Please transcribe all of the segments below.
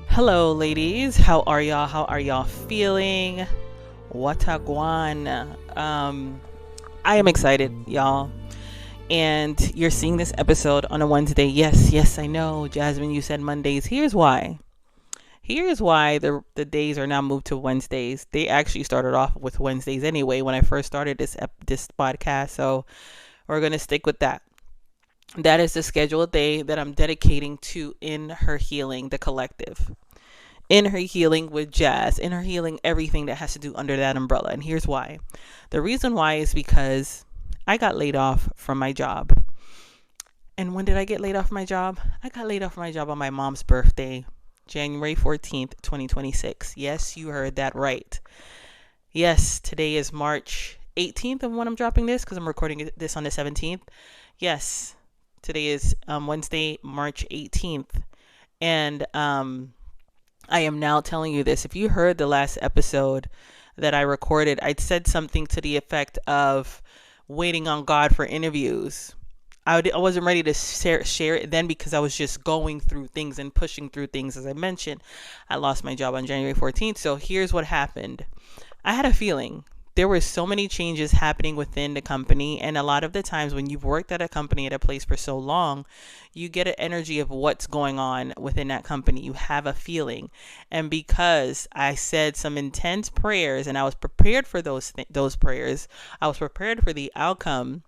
Hello, ladies. How are y'all? How are y'all feeling? Watagwan. I am excited, y'all. And you're seeing this episode on a Wednesday. Yes, I know. Jasmine, you said Mondays. Here's why. Here's why the days are now moved to Wednesdays. They actually started off with Wednesdays anyway when I first started this podcast. So we're gonna stick with that. That is the scheduled day that I'm dedicating to In Her Healing, the collective. In her healing with Jazz, in her healing everything that has to do under that umbrella. And here's why. The reason why is because I got laid off from my job. And when did I get laid off from my job? I got laid off from my job on my mom's birthday, January 14th, 2026. Yes, you heard that right. Yes, today is March 18th of when I'm dropping this because I'm recording this on the 17th. Yes, today is Wednesday, March 18th. And I am now telling you this. If you heard the last episode that I recorded, I said something to the effect of waiting on God for interviews. I wasn't ready to share it then because I was just going through things and pushing through things. As I mentioned, I lost my job on January 14th. So here's what happened. I had a feeling there were so many changes happening within the company. And a lot of the times when you've worked at a company at a place for so long, you get an energy of what's going on within that company. You have a feeling. And because I said some intense prayers and I was prepared for those prayers, I was prepared for the outcome.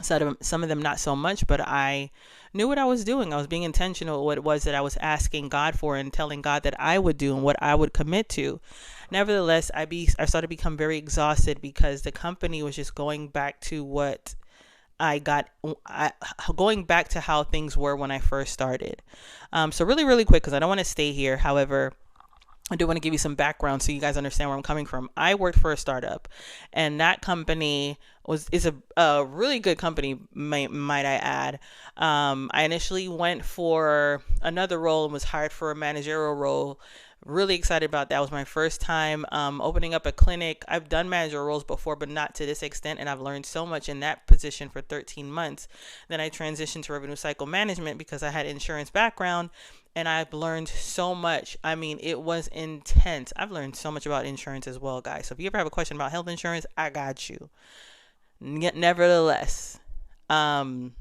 Some of them not so much, but I knew what I was doing. I was being intentional with what it was that I was asking God for and telling God that I would do and what I would commit to. Nevertheless, I started to become very exhausted because the company was just going back to going back to how things were when I first started. So really, really quick, because I don't want to stay here. However, I do want to give you some background so you guys understand where I'm coming from. I worked for a startup, and that company is a really good company, might I add. I initially went for another role and was hired for a managerial role. Really excited about that. It was my first time opening up a clinic. I've done manager roles before, but not to this extent, and I've learned so much in that position for 13 months. Then I transitioned to revenue cycle management because I had insurance background, and I've learned so much. I mean, it was intense. I've learned so much about insurance as well, guys. So if you ever have a question about health insurance, I got you. Nevertheless, a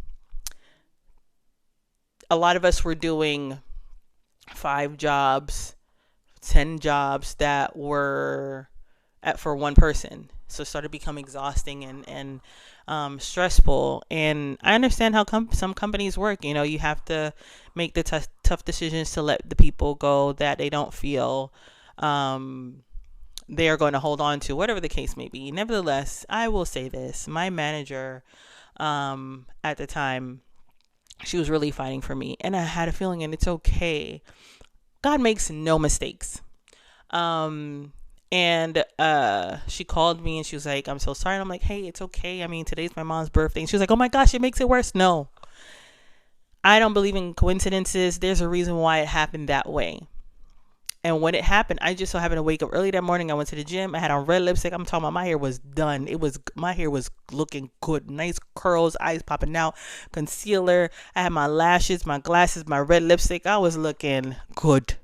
lot of us were doing 5 jobs, 10 jobs that were for one person. So it started becoming exhausting and stressful. And I understand how some companies work. You know, you have to make the tough decisions to let the people go that they don't feel they are going to hold on to, whatever the case may be. Nevertheless, I will say this. My manager at the time, she was really fighting for me. And I had a feeling, and it's okay. God makes no mistakes. And she called me and she was like, I'm so sorry. And I'm like, hey, it's okay. I mean, today's my mom's birthday. And she was like, oh my gosh, it makes it worse. No, I don't believe in coincidences. There's a reason why it happened that way. And when it happened, I just so happened to wake up early that morning. I went to the gym. I had on red lipstick. I'm talking about my hair was done. My hair was looking good. Nice curls, eyes popping out, concealer. I had my lashes, my glasses, my red lipstick. I was looking good.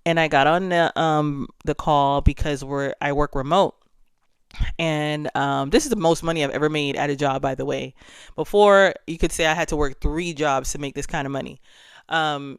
And I got on the call because I work remote. And this is the most money I've ever made at a job, by the way. Before, you could say I had to work 3 jobs to make this kind of money.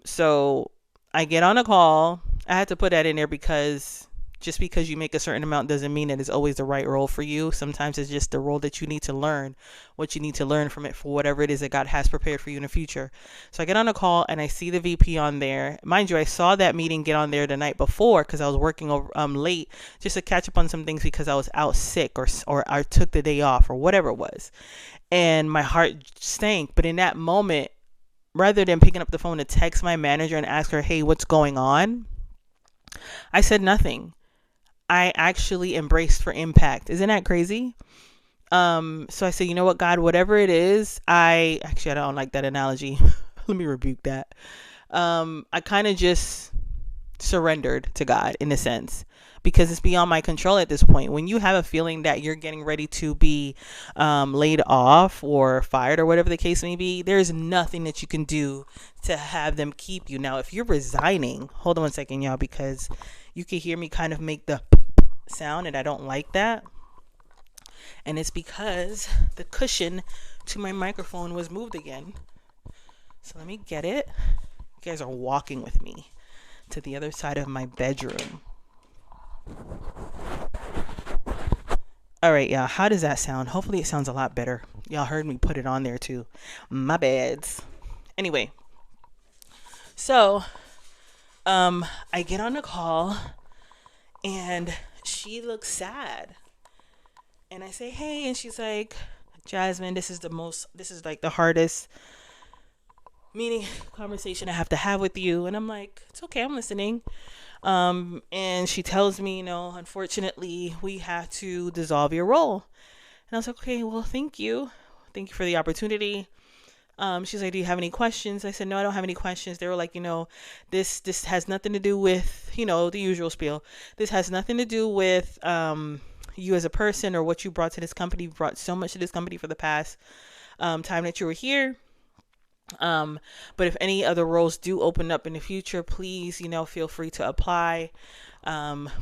So I get on a call. I had to put that in there because just because you make a certain amount doesn't mean that it's always the right role for you. Sometimes it's just the role that you need to learn, what you need to learn from it for whatever it is that God has prepared for you in the future. So I get on a call and I see the VP on there. Mind you, I saw that meeting get on there the night before because I was working over late just to catch up on some things because I was out sick or I took the day off or whatever it was. And my heart stank. But in that moment, rather than picking up the phone to text my manager and ask her, hey, what's going on? I said nothing. I actually embraced for impact. Isn't that crazy? So I said, you know what, God, whatever it is, I don't like that analogy. Let me rebuke that. I kind of just surrendered to God in a sense, because it's beyond my control at this point. When you have a feeling that you're getting ready to be laid off or fired or whatever the case may be, there's nothing that you can do to have them keep you. Now, if you're resigning, hold on one second, y'all, because you can hear me kind of make the sound and I don't like that. And it's because the cushion to my microphone was moved again. So let me get it. You guys are walking with me to the other side of my bedroom. All right, y'all. How does that sound? Hopefully it sounds a lot better. Y'all heard me put it on there too. My bads. Anyway, so I get on the call and she looks sad. And I say, hey, and she's like, Jasmine, this is like the hardest meeting conversation I have to have with you. And I'm like, it's okay, I'm listening. And she tells me, unfortunately, we have to dissolve your role. And I was like, okay, well, thank you. Thank you for the opportunity. She's like, do you have any questions? I said, no, I don't have any questions. They were like, this has nothing to do with, the usual spiel. This has nothing to do with, you as a person or what you brought to this company. You brought so much to this company for the past, time that you were here. But if any other roles do open up in the future, please, feel free to apply.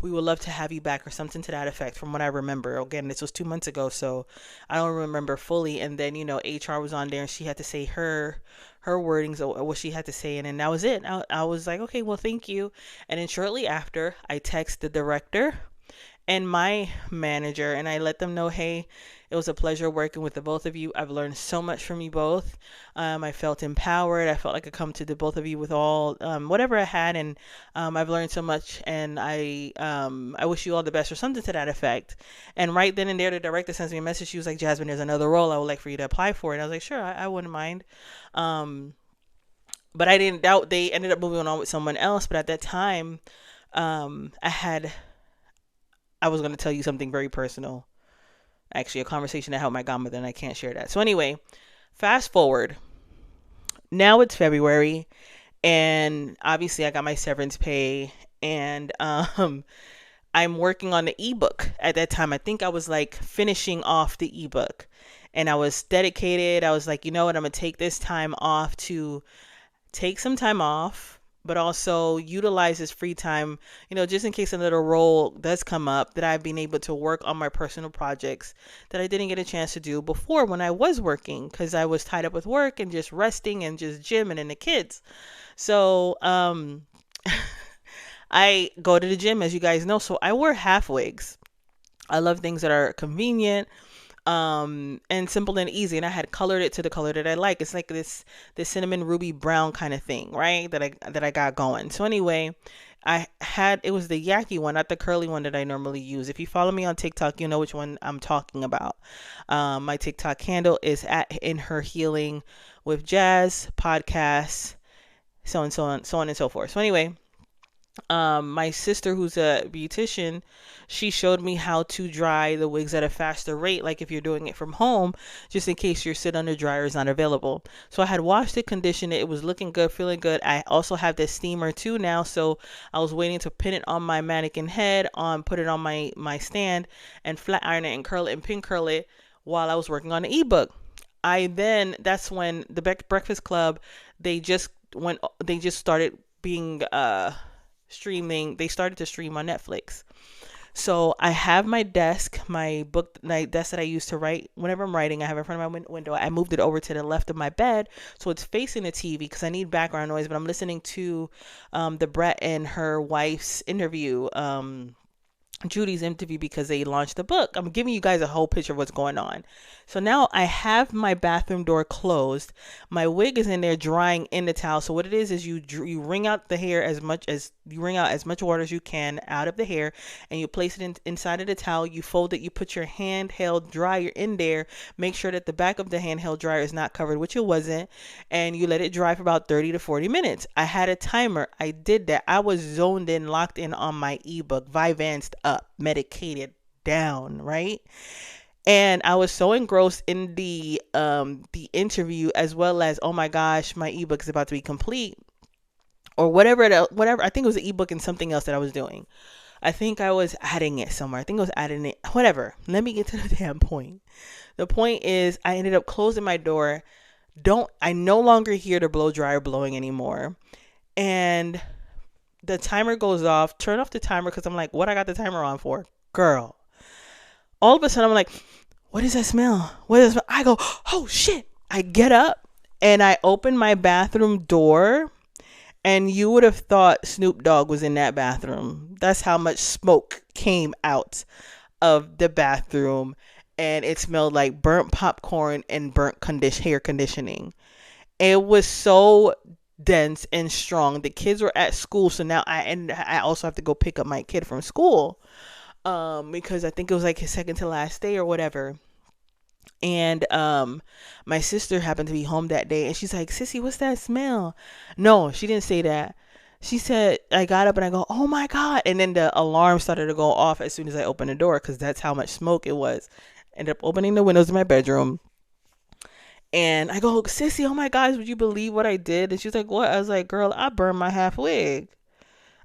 We would love to have you back or something to that effect from what I remember. Again, this was 2 months ago, so I don't remember fully. And then, HR was on there and she had to say her wordings or what she had to say. And then that was it. I was like, okay, well, thank you. And then shortly after, I text the director and my manager and I let them know, hey, it was a pleasure working with the both of you. I've learned so much from you both. I felt empowered. I felt like I could come to the both of you with all whatever I had, and I've learned so much. And I wish you all the best, or something to that effect. And right then and there, the director sends me a message. She was like, Jasmine, there's another role I would like for you to apply for. And I was like, sure, I wouldn't mind. But I didn't doubt they ended up moving on with someone else. But at that time, I was going to tell you something very personal. Actually, a conversation I had with my godmother, and I can't share that. So anyway, fast forward. Now it's February, and obviously I got my severance pay, and I'm working on the ebook at that time. I think I was like finishing off the ebook, and I was dedicated. I was like, you know what? I'm going to take this time off to take some time off, but also utilize this free time, just in case a little role does come up, that I've been able to work on my personal projects that I didn't get a chance to do before when I was working, because I was tied up with work and just resting and just gymming and the kids. So I go to the gym, as you guys know, so I wear half wigs. I love things that are convenient, and simple and easy. And I had colored it to the color that I like. It's like this cinnamon ruby brown kind of thing, right? That I got going. So anyway, it was the yaki one, not the curly one that I normally use. If you follow me on TikTok, you know which one I'm talking about. My TikTok handle is @in her healing with Jazz podcast, so on and so forth. So anyway, my sister, who's a beautician, she showed me how to dry the wigs at a faster rate, like if you're doing it from home, just in case your sit under dryer is not available. So I had washed it, conditioned it. It was looking good, feeling good. I also have this steamer too now, so I was waiting to pin it on my mannequin head, put it on my stand, and flat iron it and curl it and pin curl it while I was working on the ebook. That's when the Breakfast Club, they just started being streaming. They started to stream on Netflix. So I have my desk, my desk that I use to write whenever I'm writing. I have it in front of my window. I moved it over to the left of my bed, so it's facing the TV because I need background noise. But I'm listening to the Brett and her wife's interview, Judy's interview, because they launched the book. I'm giving you guys a whole picture of what's going on. So now I have my bathroom door closed. My wig is in there drying in the towel. So what it is you wring out the hair as much water as you can out of the hair, and you place it inside of the towel. You fold it. You put your handheld dryer in there. Make sure that the back of the handheld dryer is not covered, which it wasn't, and you let it dry for about 30 to 40 minutes. I had a timer. I did that. I was zoned in, locked in on my ebook, Vyvanced up, medicated down, right? And I was so engrossed in the interview, as well as, oh my gosh, my ebook is about to be complete, or whatever. I think it was an ebook and something else that I was doing. I think I was adding it somewhere. I think I was adding it, whatever. Let me get to the damn point. The point is, I ended up closing my door. I no longer hear the blow dryer blowing anymore. And the timer goes off. Turn off the timer because I'm like, what I got the timer on for? Girl. All of a sudden, I'm like, what is that smell? What is that smell? I go, oh shit. I get up and I open my bathroom door, and you would have thought Snoop Dogg was in that bathroom. That's how much smoke came out of the bathroom. And it smelled like burnt popcorn and burnt hair conditioning. It was so dense and strong. The kids were at school, so now I also have to go pick up my kid from school, because I think it was like his second to last day or whatever. And my sister happened to be home that day, and she's like, "Sissy, what's that smell?" No, she didn't say that. She said, I got up and I go, "Oh my God." And then the alarm started to go off as soon as I opened the door, because that's how much smoke it was. Ended up opening the windows in my bedroom. And I go, "Sissy, oh my gosh, would you believe what I did?" And she's like, "What?" I was like, "Girl, I burned my half wig."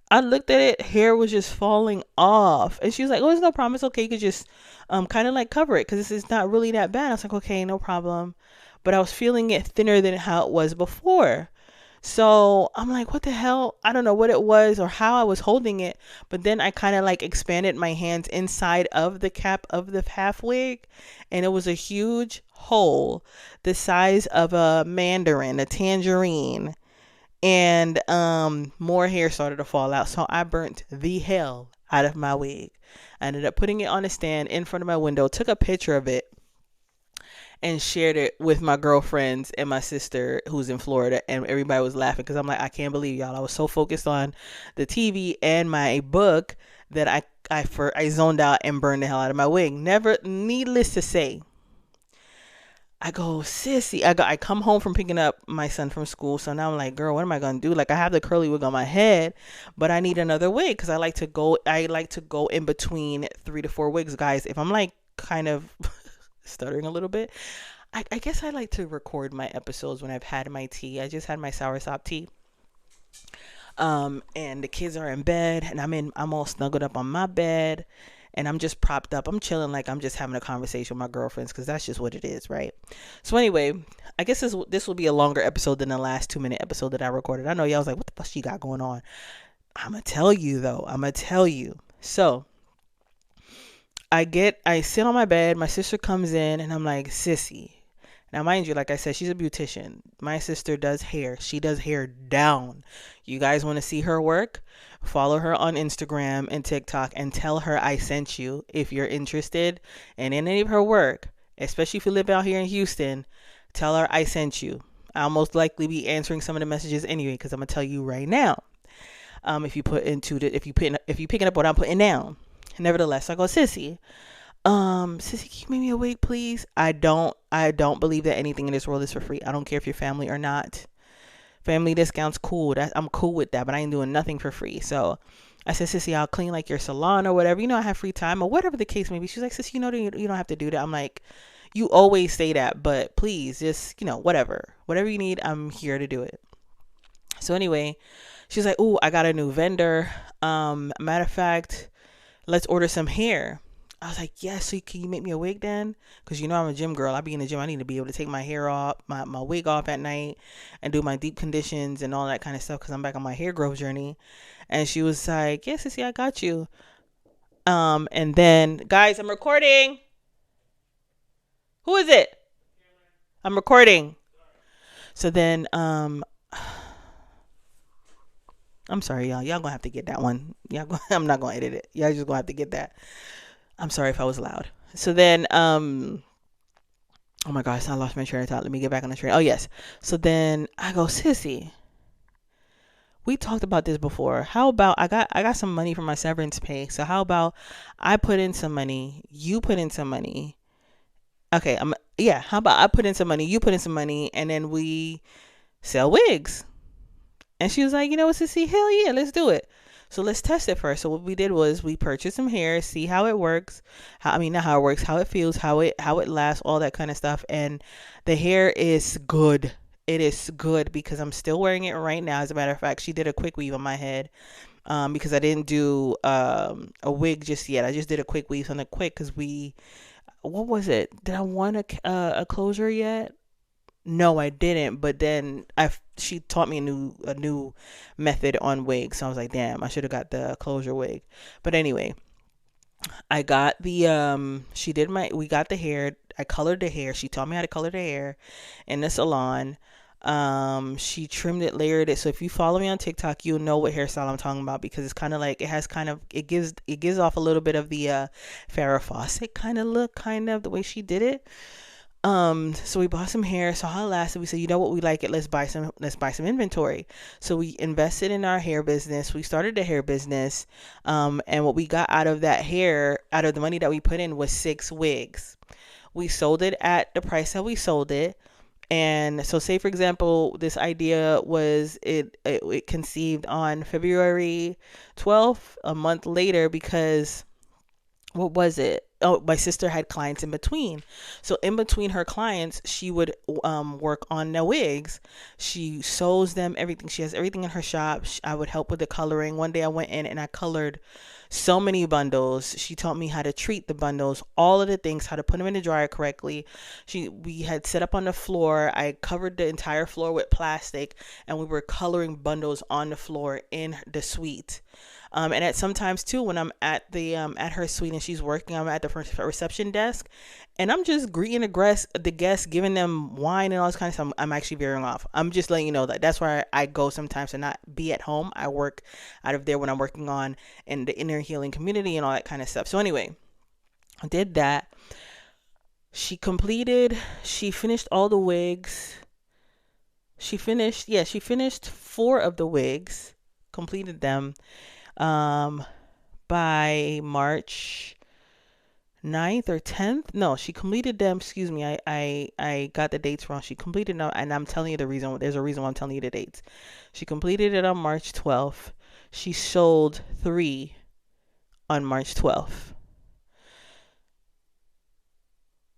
I looked at it, hair was just falling off. And she was like, "Oh, it's no problem. It's okay. You could just kind of like cover it because this is not really that bad." I was like, "Okay, no problem." But I was feeling it thinner than how it was before. So I'm like, what the hell? I don't know what it was or how I was holding it. But then I kind of like expanded my hands inside of the cap of the half wig. And it was a huge hole the size of a mandarin, a tangerine. And more hair started to fall out. So I burnt the hell out of my wig. I ended up putting it on a stand in front of my window, took a picture of it, and shared it with my girlfriends and my sister who's in Florida, and everybody was laughing because I'm like, I can't believe y'all. I was so focused on the TV and my book that I zoned out and burned the hell out of my wig. Never, needless to say, I go, "Sissy," I come home from picking up my son from school. So now I'm like, girl, what am I gonna do? Like, I have the curly wig on my head, but I need another wig because I like to go in between 3 to 4 wigs, guys. If I'm like kind of stuttering a little bit, I guess I like to record my episodes when I've had my tea. I just had my soursop tea. And the kids are in bed, and I'm all snuggled up on my bed, and I'm just propped up. I'm chilling like I'm just having a conversation with my girlfriends, because that's just what it is, right? So anyway, I guess this will be a longer episode than the last 2-minute episode that I recorded. I know y'all was like, what the fuck she got going on? I'm gonna tell you though. So I sit on my bed. My sister comes in, and I'm like, "Sissy." Now, mind you, like I said, she's a beautician. My sister does hair. She does hair down. You guys want to see her work? Follow her on Instagram and TikTok and tell her I sent you if you're interested in any of her work, especially if you live out here in Houston. Tell her I sent you. I'll most likely be answering some of the messages anyway, because I'm gonna tell you right now. If you picking up what I'm putting down. Nevertheless, I go, "Sissy, Sissy, can you make me a wig, please?" I don't believe that anything in this world is for free. I don't care if you're family or not. Family discounts, cool. I'm cool with that, but I ain't doing nothing for free. So I said, "Sissy, I'll clean like your salon or whatever. I have free time," or whatever the case may be. She's like, "Sissy, you don't have to do that." I'm like, "You always say that, but please, just, whatever you need, I'm here to do it." So anyway, she's like, "Ooh, I got a new vendor. Matter of fact, let's order some hair." I was like, "Yes, so can you make me a wig then?" Because I'm a gym girl. I be in the gym. I need to be able to take my hair off, my wig off at night, and do my deep conditions and all that kind of stuff, because I'm back on my hair growth journey. And she was like, "Yes, Sissy, I got you." And then, guys, I'm recording. Who is it? I'm recording. So then, I'm sorry, y'all. Y'all gonna have to get that one. I'm not gonna edit it. Y'all just gonna have to get that. I'm sorry if I was loud. So then, oh my gosh, I lost my train of thought. Let me get back on the train. Oh yes. So then I go, "Sissy, we talked about this before. How about I got some money from my severance pay. So how about I put in some money, you put in some money. Okay, how about I put in some money, you put in some money, and then we sell wigs." And she was like, "You know what, Sissy? Hell yeah, let's do it. So let's test it first." So what we did was we purchased some hair, see how it works. Not how it works, how it feels, how it lasts, all that kind of stuff. And the hair is good. it is good because I'm still wearing it right now. As a matter of fact, she did a quick weave on my head, because I didn't do a wig just yet. I just did a quick weave on the quick because what was it? Did I want a closure yet? No, I didn't. But then she taught me a new method on wigs. So I was like, damn, I should have got the closure wig. But anyway, I got we got the hair. I colored the hair. She taught me how to color the hair in the salon. She trimmed it, layered it. So if you follow me on TikTok, you'll know what hairstyle I'm talking about, because it's kind of like, it gives off a little bit of the Farrah Fawcett kind of look, kind of the way she did it. So we bought some hair, saw how it lasted. We said, you know what, we like it. Let's buy some inventory. So we invested in our hair business. We started the hair business. And what we got out of that hair, out of the money that we put in, was 6 wigs. We sold it at the price that we sold it. And so, say for example, this idea was it conceived on February 12th, a month later, because what was it? Oh, my sister had clients in between. So in between her clients, she would work on the wigs. She sews them, everything. She has everything in her shop. I would help with the coloring. One day I went in and I colored so many bundles. She taught me how to treat the bundles, all of the things, how to put them in the dryer correctly. We had set up on the floor. I covered the entire floor with plastic, and we were coloring bundles on the floor in the suite. And at sometimes too, when I'm at at her suite and she's working, I'm at the reception desk, and I'm just greeting the guests, giving them wine and all this kind of stuff. I'm actually veering off. I'm just letting you know that that's where I go sometimes to not be at home. I work out of there when I'm working on in the inner healing community and all that kind of stuff. So anyway, I did that. She finished all the wigs. She finished 4 of the wigs, completed them. By March 9th or 10th. No, she completed them. Excuse me. I got the dates wrong. She completed them, and I'm telling you the reason. There's a reason why I'm telling you the dates. She completed it on March 12th. She sold 3 on March 12th.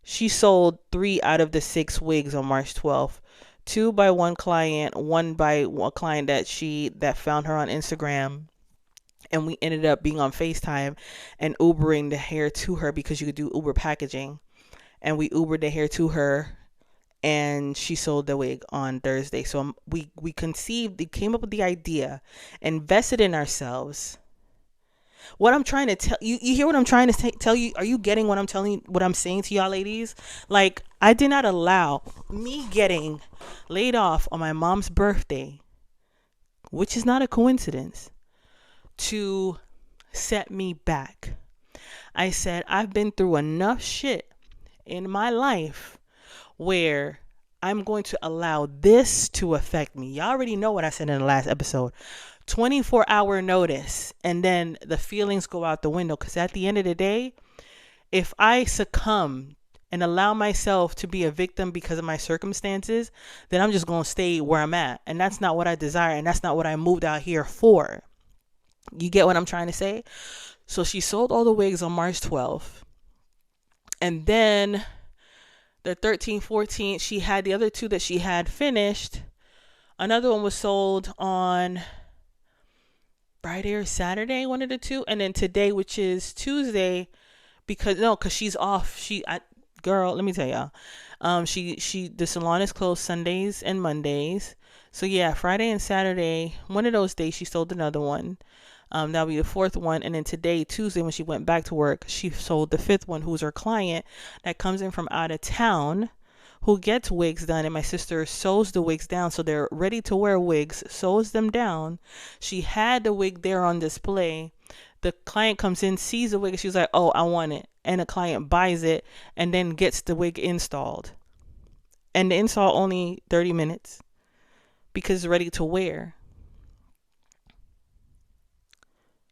She sold 3 out of the 6 wigs on March 12th. 2 by one client, 1 by a client that found her on Instagram. And we ended up being on FaceTime and Ubering the hair to her, because you could do Uber packaging. And we Ubered the hair to her, and she sold the wig on Thursday. So we came up with the idea, invested in ourselves. What I'm trying to tell you, you hear what I'm trying to tell you? Are you getting what I'm telling you, what I'm saying to y'all ladies? Like, I did not allow me getting laid off on my mom's birthday, which is not a coincidence, to set me back. I said, I've been through enough shit in my life where I'm going to allow this to affect me. Y'all already know what I said in the last episode. 24-hour notice, and then the feelings go out the window. Because at the end of the day, if I succumb and allow myself to be a victim because of my circumstances, then I'm just going to stay where I'm at. And that's not what I desire, and that's not what I moved out here for. You get what I'm trying to say? So she sold all the wigs on March 12th. And then the 13th, 14th, she had the other 2 that she had finished. Another one was sold on Friday or Saturday, one of the 2. And then today, which is Tuesday, because she's off. Girl, let me tell y'all. The salon is closed Sundays and Mondays. So yeah, Friday and Saturday, one of those days she sold another one. That'll be the 4th one. And then today, Tuesday, when she went back to work, she sold the 5th one, who's her client that comes in from out of town, who gets wigs done. And my sister sews the wigs down, so they're ready to wear wigs, sews them down. She had the wig there on display. The client comes in, sees the wig, and she's like, oh, I want it. And the client buys it and then gets the wig installed. And the install only 30 minutes because it's ready to wear.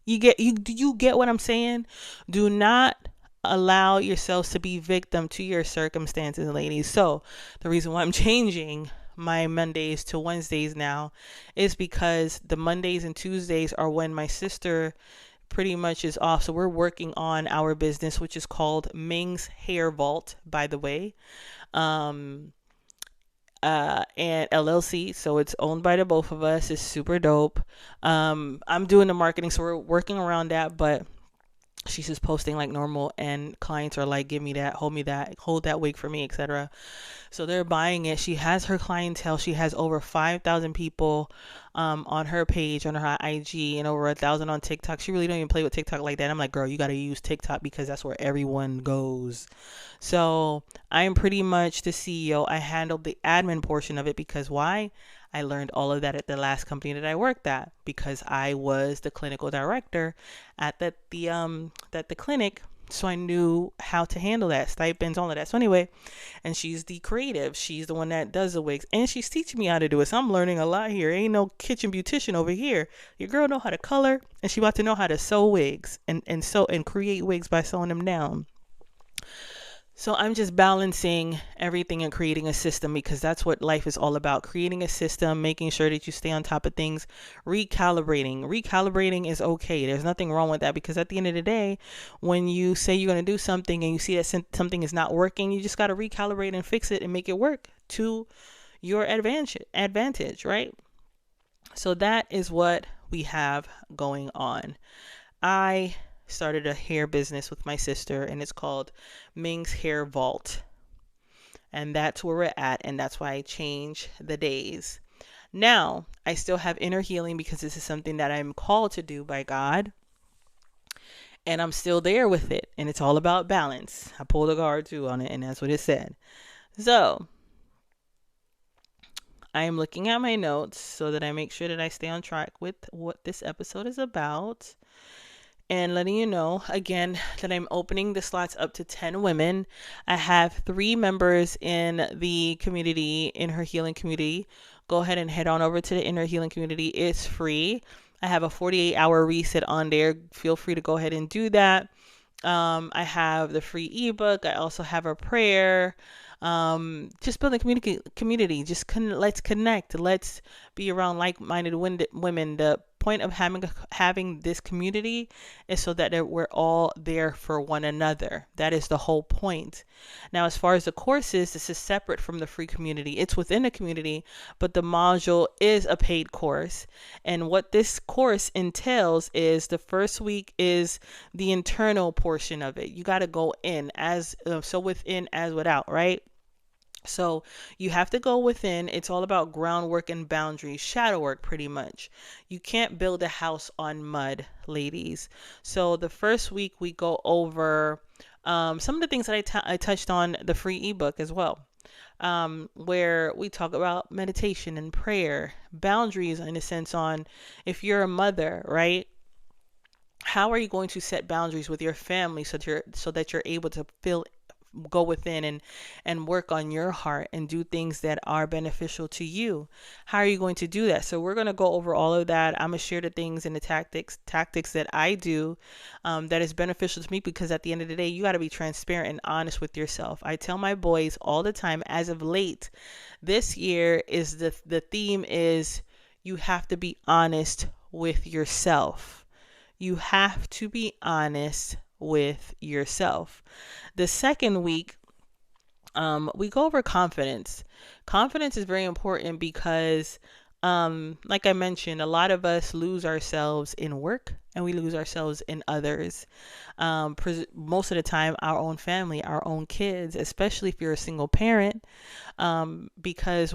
You get what I'm saying? Do not allow yourselves to be victim to your circumstances, ladies. So the reason why I'm changing my Mondays to Wednesdays now is because the Mondays and Tuesdays are when my sister pretty much is off. So we're working on our business, which is called Ming's Hair Vault, by the way. and LLC. So it's owned by the both of us. It's super dope. I'm doing the marketing, so we're working around that, but she's just posting like normal, and clients are like, give me that, hold that wig for me, etc. So they're buying it. She has her clientele. She has over 5,000 people on her page, on her IG, and over 1,000 on TikTok. She really don't even play with TikTok like that. I'm like, girl, you got to use TikTok because that's where everyone goes. So I'm pretty much the CEO. I handled the admin portion of it because why? I learned all of that at the last company that I worked at because I was the clinical director at the clinic. So I knew how to handle that, stipends, all of that. So anyway, and she's the creative. She's the one that does the wigs, and she's teaching me how to do it. So I'm learning a lot here. Ain't no kitchen beautician over here. Your girl know how to color, and she about to know how to sew wigs and sew and create wigs by sewing them down. So I'm just balancing everything and creating a system because that's what life is all about. Creating a system, making sure that you stay on top of things, recalibrating. Recalibrating is okay. There's nothing wrong with that because at the end of the day, when you say you're going to do something and you see that something is not working, you just got to recalibrate and fix it and make it work to your advantage, right? So that is what we have going on. I started a hair business with my sister, and it's called Ming's Hair Vault. And that's where we're at, and that's why I change the days. Now, I still have inner healing because this is something that I'm called to do by God. And I'm still there with it, and it's all about balance. I pulled a card too on it, and that's what it said. So, I am looking at my notes so that I make sure that I stay on track with what this episode is about. And letting you know again that I'm opening the slots up to 10 women. I have 3 members in the community, in her healing community. Go ahead and head on over to the inner healing community. It's free. I have a 48-hour reset on there. Feel free to go ahead and do that. I have the free ebook. I also have a prayer. Just building community. Just let's connect. Let's be around like-minded women. The point of having this community is so that we're all there for one another. That is the whole point. Now, as far as the courses, this is separate from the free community. It's within the community, but the module is a paid course. And what this course entails is the first week is the internal portion of it. You got to go in so within as without, right? So you have to go within. It's all about groundwork and boundaries, shadow work pretty much. You can't build a house on mud, ladies. So the first week we go over some of the things that I touched on the free ebook as well, where we talk about meditation and prayer, boundaries in a sense on if you're a mother, right? How are you going to set boundaries with your family so that you're able to go within and work on your heart and do things that are beneficial to you? How are you going to do that? So we're going to go over all of that. I'm going to share the things and the tactics that I do that is beneficial to me, because at the end of the day, you got to be transparent and honest with yourself. I tell my boys all the time, as of late, this year is the theme is you have to be honest with yourself. You have to be honest with yourself. The second week, we go over confidence. Confidence is very important because, like I mentioned, a lot of us lose ourselves in work and we lose ourselves in others. Most of the time, our own family, our own kids, especially if you're a single parent, because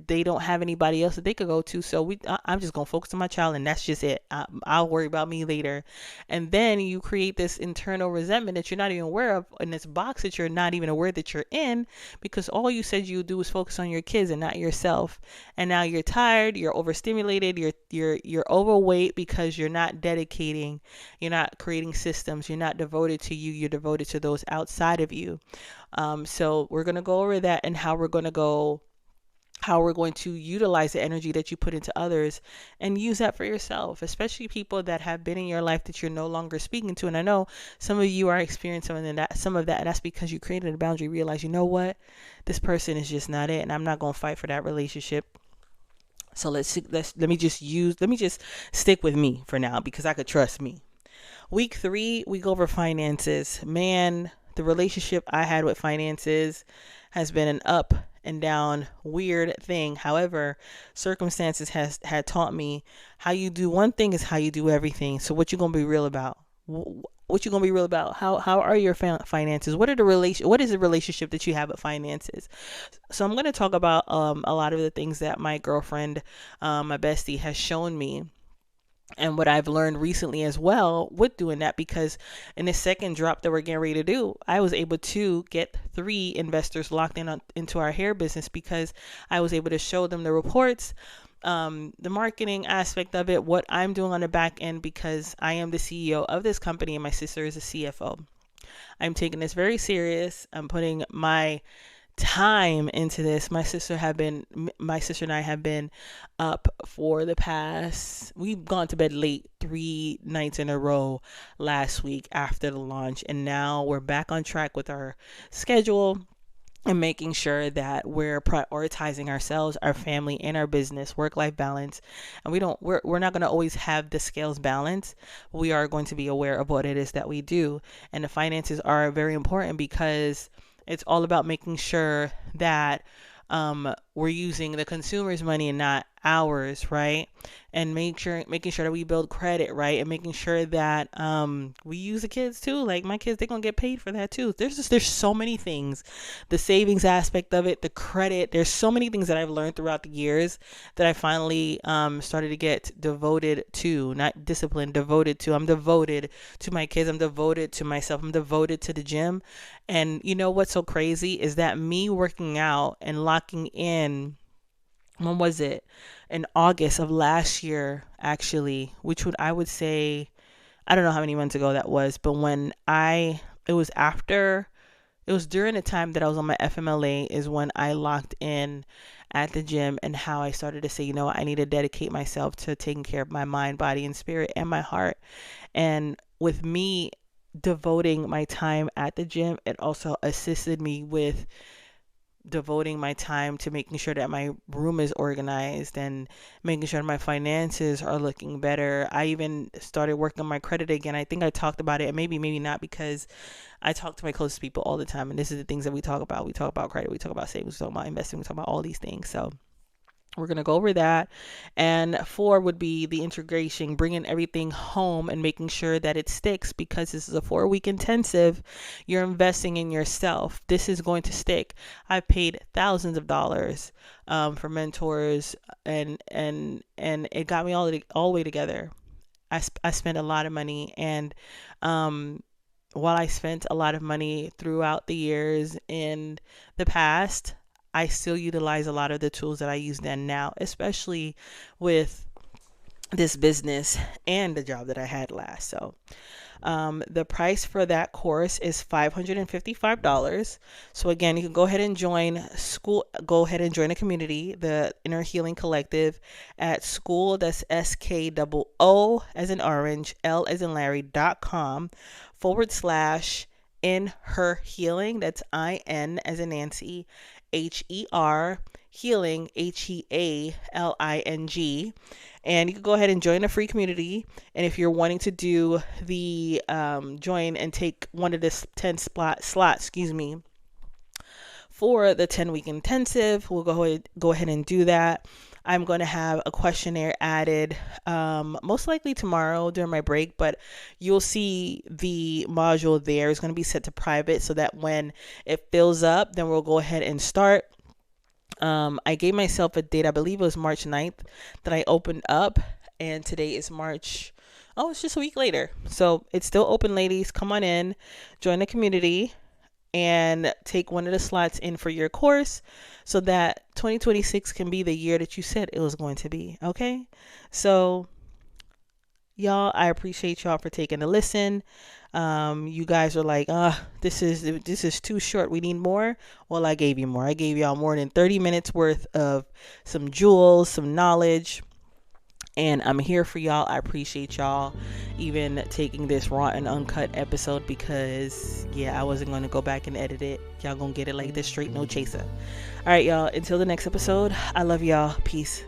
they don't have anybody else that they could go to. So I'm just going to focus on my child, and that's just it. I'll worry about me later. And then you create this internal resentment that you're not even aware of, in this box that you're not even aware that you're in, because all you said you would do was focus on your kids and not yourself. And now you're tired, you're overstimulated, you're overweight because you're not dedicating, you're not creating systems, you're not devoted to you, you're devoted to those outside of you. So we're going to go over that and how we're going to utilize the energy that you put into others and use that for yourself, especially people that have been in your life that you're no longer speaking to. And I know some of you are experiencing some of that, and that's because you created a boundary, realize, you know what, this person is just not it, and I'm not going to fight for that relationship. So let me just stick with me for now, because I could trust me. Week 3, we go over finances. Man, the relationship I had with finances has been an up and down weird thing. However, circumstances had taught me how you do one thing is how you do everything. So what you gonna be real about? What you gonna be real about? How are your finances? What is the relationship that you have with finances? So I'm gonna talk about a lot of the things that my girlfriend, my bestie, has shown me, and what I've learned recently as well with doing that, because in the second drop that we're getting ready to do, I was able to get 3 investors locked into our hair business because I was able to show them the reports, the marketing aspect of it, what I'm doing on the back end, because I am the CEO of this company and my sister is the CFO. I'm taking this very serious. I'm putting my time into this. My sister and I have been up for the past, we've gone to bed late 3 nights in a row last week after the launch, and now we're back on track with our schedule and making sure that we're prioritizing ourselves, our family, and our business, work-life balance. And we're not going to always have the scales balance. We are going to be aware of what it is that we do, and the finances are very important because it's all about making sure that we're using the consumer's money and not ours, right? And making sure that we build credit, right? And making sure that we use the kids too. Like my kids, they're gonna get paid for that too. There's so many things, the savings aspect of it, the credit. There's so many things that I've learned throughout the years that I finally started to get devoted to, not disciplined, devoted to. I'm devoted to my kids. I'm devoted to myself. I'm devoted to the gym. And you know what's so crazy is that me working out and locking in, when was it? In August of last year, actually, I would say, I don't know how many months ago that was, but it was during the time that I was on my FMLA is when I locked in at the gym, and how I started to say, you know, I need to dedicate myself to taking care of my mind, body, and spirit, and my heart. And with me devoting my time at the gym, it also assisted me with devoting my time to making sure that my room is organized and making sure my finances are looking better. I even started working on my credit again. I think I talked about it, and maybe not, because I talk to my closest people all the time, and this is the things that we talk about. We talk about credit, we talk about savings, we talk about investing, we talk about all these things. So we're going to go over that. And 4 would be the integration, bringing everything home and making sure that it sticks, because this is a 4-week intensive. You're investing in yourself. This is going to stick. I've paid thousands of dollars for mentors, and it got me all the way together. I spent a lot of money, and while I spent a lot of money throughout the years in the past, I still utilize a lot of the tools that I use then now, especially with this business and the job that I had last. So the price for that course is $555. So again, you can go ahead and join the community, the Inner Healing Collective, at school. That's SKOO as in orange, L as in Larry.com/in her healing. That's IN as in Nancy, HER healing, HEALING. And you can go ahead and join a free community. And if you're wanting to do the join and take one of the 10 slots, for the 10-week intensive, we'll go ahead and do that. I'm going to have a questionnaire added most likely tomorrow during my break, but you'll see the module there is going to be set to private, so that when it fills up, then we'll go ahead and start. I gave myself a date, I believe it was March 9th, that I opened up, and today is March. Oh, it's just a week later. So it's still open, ladies. Come on in, join the community, and take one of the slots in for your course, so that 2026 can be the year that you said it was going to be. Okay. So y'all, I appreciate y'all for taking a listen. You guys are like, this is too short. We need more. Well, I gave you more. I gave y'all more than 30 minutes worth of some jewels, some knowledge. And I'm here for y'all. I appreciate y'all even taking this raw and uncut episode, because I wasn't going to go back and edit it. Y'all gonna get it like this, straight, no chaser. All right, y'all, until the next episode, I love y'all. Peace.